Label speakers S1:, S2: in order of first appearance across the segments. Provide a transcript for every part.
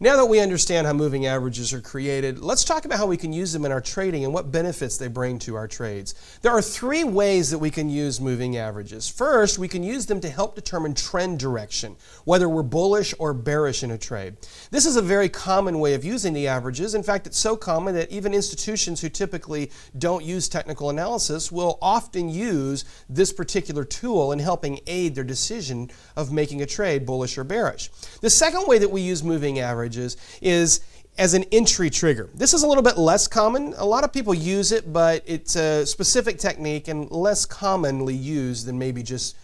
S1: Now that we understand how moving averages are created, let's talk about how we can use them in our trading and what benefits they bring to our trades. There are three ways that we can use moving averages. First, we can use them to help determine trend direction, whether we're bullish or bearish in a trade. This is a very common way of using the averages. In fact, it's so common that even institutions who typically don't use technical analysis will often use this particular tool in helping aid their decision of making a trade bullish or bearish. The second way that we use moving averages is as an entry trigger. This is a little bit less common. A lot of people use it, but it's a specific technique and less commonly used than maybe just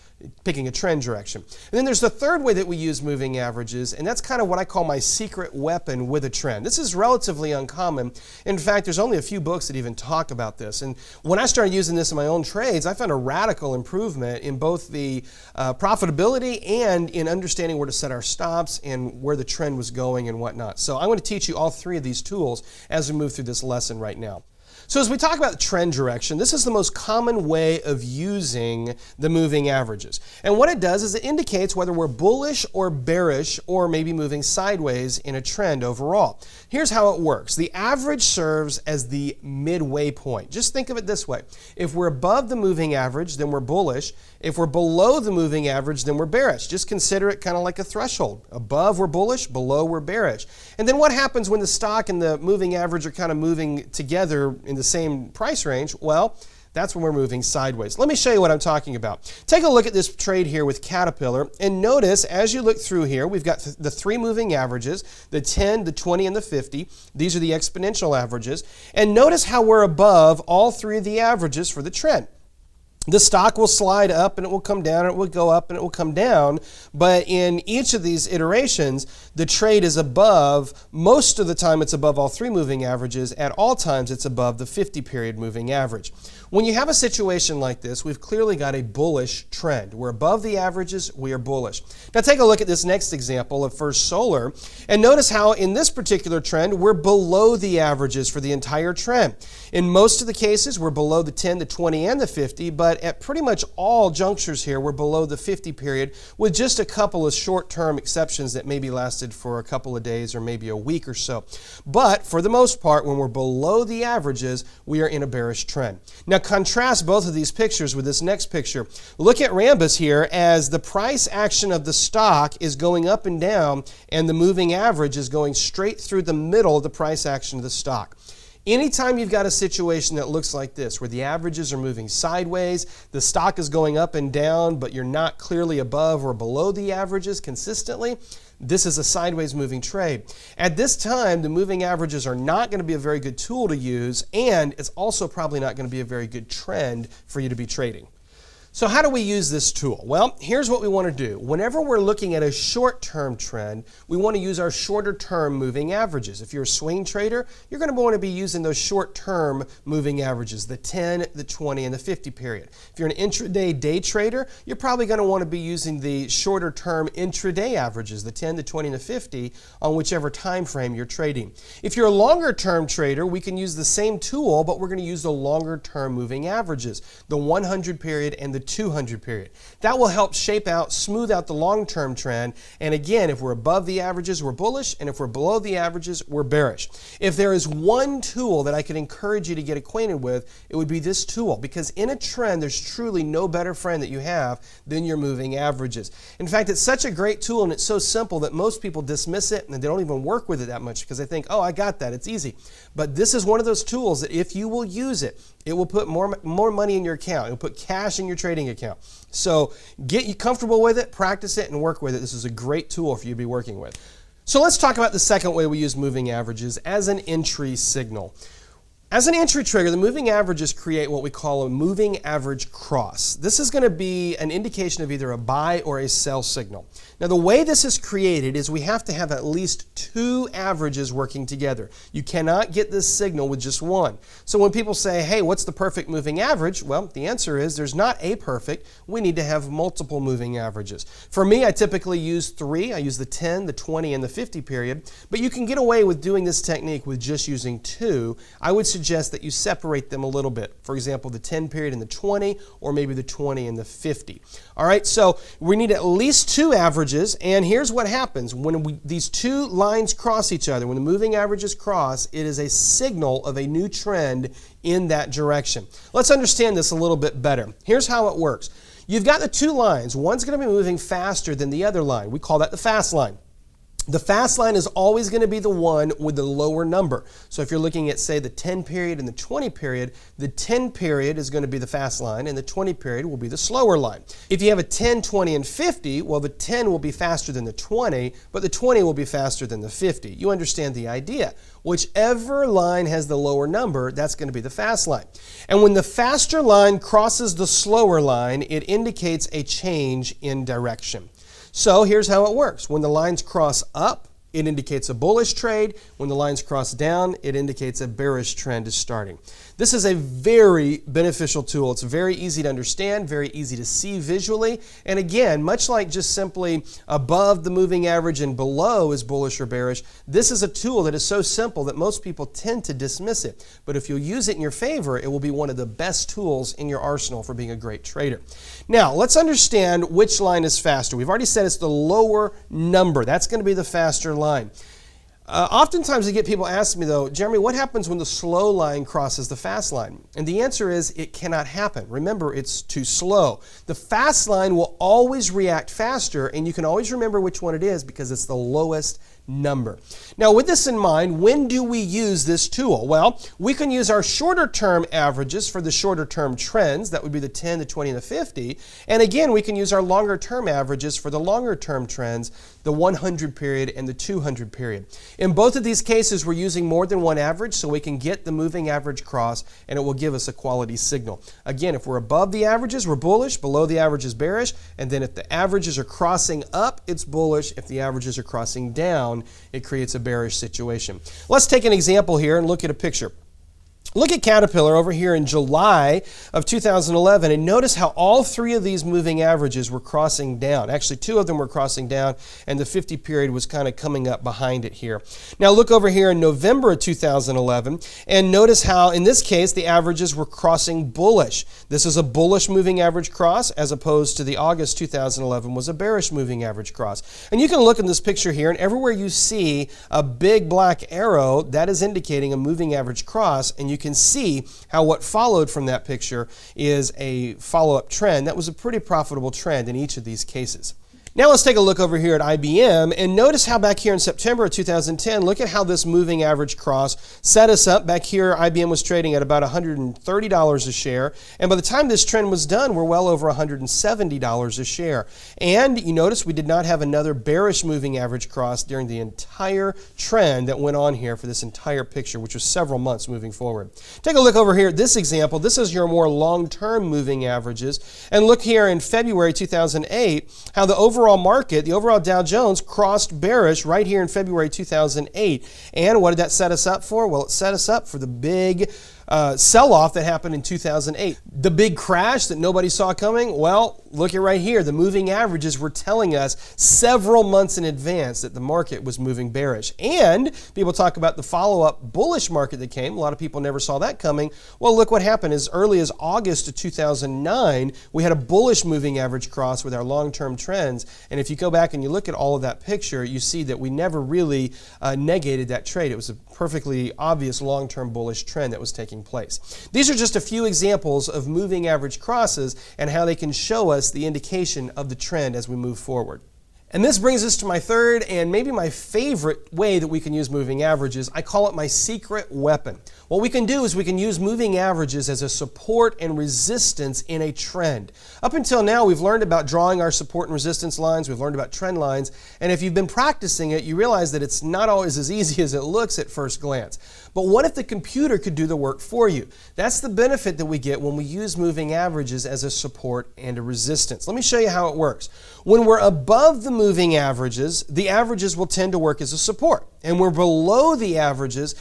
S1: picking a trend direction. And then there's the third way that we use moving averages, and that's kind of what I call my secret weapon with a trend. This is relatively uncommon. In fact, there's only a few books that even talk about this. And when I started using this in my own trades, I found a radical improvement in both the profitability and in understanding where to set our stops and where the trend was going and whatnot. So I'm going to teach you all three of these tools as we move through this lesson right now. So as we talk about trend direction, this is the most common way of using the moving averages. And what it does is it indicates whether we're bullish or bearish or maybe moving sideways in a trend overall. Here's how it works. The average serves as the midway point. Just think of it this way. If we're above the moving average, then we're bullish. If we're below the moving average, then we're bearish. Just consider it kind of like a threshold. Above, we're bullish. Below, we're bearish. And then what happens when the stock and the moving average are kind of moving together in the same price range? Well, that's when we're moving sideways. Let me show you what I'm talking about. Take a look at this trade here with Caterpillar, and notice as you look through here, we've got the three moving averages, the 10, the 20, and the 50. These are the exponential averages. And notice how we're above all three of the averages for the trend. The stock will slide up and it will come down, and it will go up and it will come down. But in each of these iterations, the trade is above, most of the time it's above all three moving averages. At all times, it's above the 50-period moving average. When you have a situation like this, we've clearly got a bullish trend. We're above the averages, we are bullish. Now take a look at this next example of First Solar, and notice how in this particular trend, we're below the averages for the entire trend. In most of the cases, we're below the 10, the 20, and the 50, but at pretty much all junctures here, we're below the 50 period with just a couple of short-term exceptions that maybe lasted for a couple of days or maybe a week or so. But for the most part, when we're below the averages, we are in a bearish trend. Now contrast both of these pictures with this next picture. Look at Rambus here as the price action of the stock is going up and down, and the moving average is going straight through the middle of the price action of the stock. Anytime you've got a situation that looks like this, where the averages are moving sideways, the stock is going up and down, but you're not clearly above or below the averages consistently, this is a sideways moving trade. At this time, the moving averages are not going to be a very good tool to use, and it's also probably not going to be a very good trend for you to be trading. So how do we use this tool? Well, here's what we want to do. Whenever we're looking at a short-term trend, we want to use our shorter-term moving averages. If you're a swing trader, you're going to want to be using those short-term moving averages, the 10, the 20, and the 50 period. If you're an intraday day trader, you're probably going to want to be using the shorter-term intraday averages, the 10, the 20, and the 50, on whichever time frame you're trading. If you're a longer-term trader, we can use the same tool, but we're going to use the longer-term moving averages, the 100 period and the 200 period. That will help smooth out the long-term trend. And again, if we're above the averages, we're bullish, and if we're below the averages, we're bearish. If there is one tool that I could encourage you to get acquainted with, it would be this tool, because in a trend, there's truly no better friend that you have than your moving averages. In fact, it's such a great tool and it's so simple that most people dismiss it and they don't even work with it that much because they think, oh, I got that, it's easy. But this is one of those tools that if you will use it, it will put more money in your account. It will put cash in your trading account. So get you comfortable with it, practice it, and work with it. This is a great tool for you to be working with. So let's talk about the second way we use moving averages as an entry signal. As an entry trigger, the moving averages create what we call a moving average cross. This is going to be an indication of either a buy or a sell signal. Now, the way this is created is we have to have at least two averages working together. You cannot get this signal with just one. So when people say, hey, what's the perfect moving average? Well, the answer is there's not a perfect. We need to have multiple moving averages. For me, I typically use three. I use the 10, the 20, and the 50 period. But you can get away with doing this technique with just using two. I would suggest suggest that you separate them a little bit. For example, the 10 period and the 20, or maybe the 20 and the 50. All right, so we need at least two averages, and here's what happens. When these two lines cross each other, when the moving averages cross, it is a signal of a new trend in that direction. Let's understand this a little bit better. Here's how it works. You've got the two lines. One's going to be moving faster than the other line. We call that the fast line. The fast line is always going to be the one with the lower number. So if you're looking at, say, the 10 period and the 20 period, the 10 period is going to be the fast line and the 20 period will be the slower line. If you have a 10, 20, and 50, well, the 10 will be faster than the 20, but the 20 will be faster than the 50. You understand the idea. Whichever line has the lower number, that's going to be the fast line. And when the faster line crosses the slower line, it indicates a change in direction. So here's how it works. When the lines cross up, it indicates a bullish trade. When the lines cross down, it indicates a bearish trend is starting. This is a very beneficial tool. It's very easy to understand, very easy to see visually. And again, much like just simply above the moving average and below is bullish or bearish, this is a tool that is so simple that most people tend to dismiss it. But if you'll use it in your favor, it will be one of the best tools in your arsenal for being a great trader. Now, let's understand which line is faster. We've already said it's the lower number. That's going to be the faster line. Oftentimes I get people ask me though, Jeremy, what happens when the slow line crosses the fast line? And the answer is it cannot happen. Remember, it's too slow. The fast line will always react faster, and you can always remember which one it is because it's the lowest number. Now, with this in mind, when do we use this tool? Well, we can use our shorter term averages for the shorter term trends. That would be the 10, the 20, and the 50. And again, we can use our longer term averages for the longer term trends, the 100 period and the 200 period. In both of these cases, we're using more than one average so we can get the moving average cross, and it will give us a quality signal. Again, if we're above the averages, we're bullish. Below the average is bearish. And then if the averages are crossing up, it's bullish. If the averages are crossing down, it creates a bearish situation. Let's take an example here and look at a picture. Look at Caterpillar over here in July of 2011, and notice how all three of these moving averages were crossing down. Actually, two of them were crossing down, and the 50 period was kind of coming up behind it here. Now look over here in November of 2011, and notice how in this case the averages were crossing bullish. This is a bullish moving average cross, as opposed to the August 2011 was a bearish moving average cross. And you can look in this picture here, and everywhere you see a big black arrow, that is indicating a moving average cross, and you can see how what followed from that picture is a follow-up trend. That was a pretty profitable trend in each of these cases. Now let's take a look over here at IBM, and notice how back here in September of 2010, look at how this moving average cross set us up. Back here, IBM was trading at about $130 a share, and by the time this trend was done, we're well over $170 a share. And you notice we did not have another bearish moving average cross during the entire trend that went on here for this entire picture, which was several months moving forward. Take a look over here at this example. This is your more long-term moving averages, and look here in February 2008, how the overall market, the overall Dow Jones, crossed bearish right here in February 2008. And what did that set us up for? Well, it set us up for the big sell-off that happened in 2008. The big crash that nobody saw coming? Well, look at right here. The moving averages were telling us several months in advance that the market was moving bearish. And people talk about the follow-up bullish market that came. A lot of people never saw that coming. Well, look what happened. As early as August of 2009, we had a bullish moving average cross with our long-term trends. And if you go back and you look at all of that picture, you see that we never really negated that trade. It was a perfectly obvious long-term bullish trend that was taking place. These are just a few examples of moving average crosses and how they can show us the indication of the trend as we move forward. And this brings us to my third and maybe my favorite way that we can use moving averages. I call it my secret weapon. What we can do is we can use moving averages as a support and resistance in a trend. Up until now, we've learned about drawing our support and resistance lines. We've learned about trend lines. And if you've been practicing it, you realize that it's not always as easy as it looks at first glance. But what if the computer could do the work for you? That's the benefit that we get when we use moving averages as a support and a resistance. Let me show you how it works. When we're above the moving averages will tend to work as a support. And we're below the averages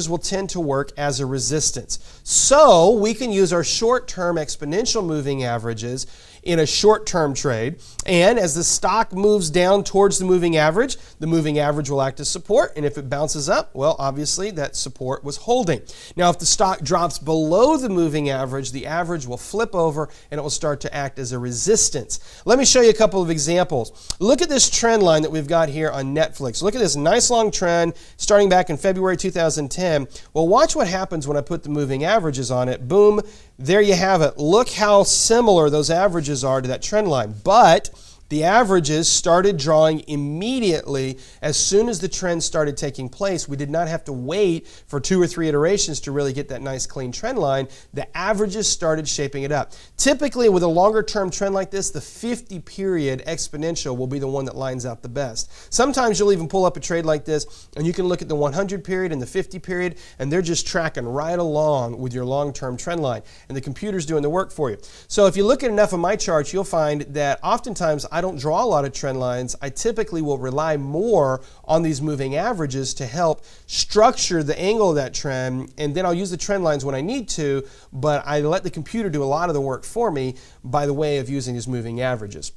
S1: will tend to work as a resistance. So we can use our short-term exponential moving averages in a short-term trade. And as the stock moves down towards the moving average will act as support. And if it bounces up, well, obviously that support was holding. Now, if the stock drops below the moving average, the average will flip over and it will start to act as a resistance. Let me show you a couple of examples. Look at this trend line that we've got here on Netflix. Look at this nice long trend starting back in February 2010. Well, watch what happens when I put the moving averages on it. Boom, there you have it. Look how similar those averages are to that trend line. But the averages started drawing immediately as soon as the trend started taking place. We did not have to wait for 2 or 3 iterations to really get that nice clean trend line. The averages started shaping it up. Typically, with a longer term trend like this, the 50 period exponential will be the one that lines out the best. Sometimes you'll even pull up a trade like this and you can look at the 100 period and the 50 period and they're just tracking right along with your long-term trend line. And the computer's doing the work for you. So if you look at enough of my charts, you'll find that oftentimes I don't draw a lot of trend lines. I typically will rely more on these moving averages to help structure the angle of that trend, and then I'll use the trend lines when I need to, but I let the computer do a lot of the work for me by the way of using these moving averages.